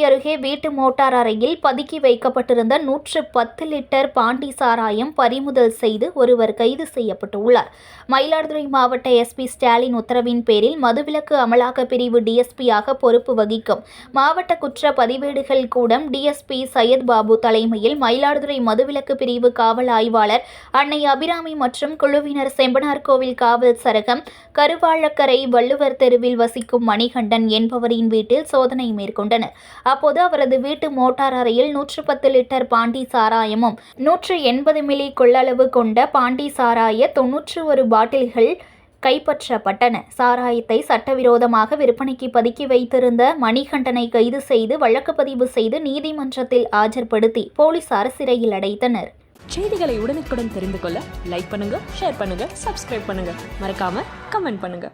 அருகே வீட்டு மோட்டார் அறையில் பதுக்கி வைக்கப்பட்டிருந்த 110 லிட்டர் பாண்டி சாராயம் பறிமுதல் செய்து ஒருவர் கைது செய்யப்பட்டுள்ளார். மயிலாடுதுறை மாவட்ட எஸ்பி ஸ்டாலின் உத்தரவின் பேரில் மதுவிலக்கு அமலாக்க பிரிவு டிஎஸ்பியாக பொறுப்பு வகிக்கும் மாவட்ட குற்ற பதிவேடுகள் கூடம் டிஎஸ்பி சையத் பாபு தலைமையில் மயிலாடுதுறை மதுவிலக்கு பிரிவு காவல் ஆய்வாளர் அன்னை அபிராமி மற்றும் குழுவினர் செம்பனார்கோவில் காவல் சரகம் கருவாழக்கரை வள்ளுவர் தெருவில் வசிக்கும் மணிகண்டன் என்பவரின் வீட்டில் சோதனை மேற்கொண்டனர். அப்போது அவரது வீட்டு மோட்டார் அறையில் 110 லிட்டர் பாண்டி சாராயமும் 180 மில்லி கொள்ளளவு கொண்ட பாண்டி சாராய 91 பாட்டில்கள் கைப்பற்றப்பட்டன. சாராயத்தை சட்டவிரோதமாக விற்பனைக்கு பதுக்கி வைத்திருந்த மணிகண்டனை கைது செய்து வழக்கு பதிவு செய்து நீதிமன்றத்தில் ஆஜர்படுத்தி போலீசார் சிறையில் அடைத்தனர். செய்திகளை உடனுக்குடன் தெரிந்து கொள்ள லைக் பண்ணுங்க, ஷேர் பண்ணுங்க, சப்ஸ்கிரைப் பண்ணுங்க, மறக்காம கமெண்ட் பண்ணுங்க.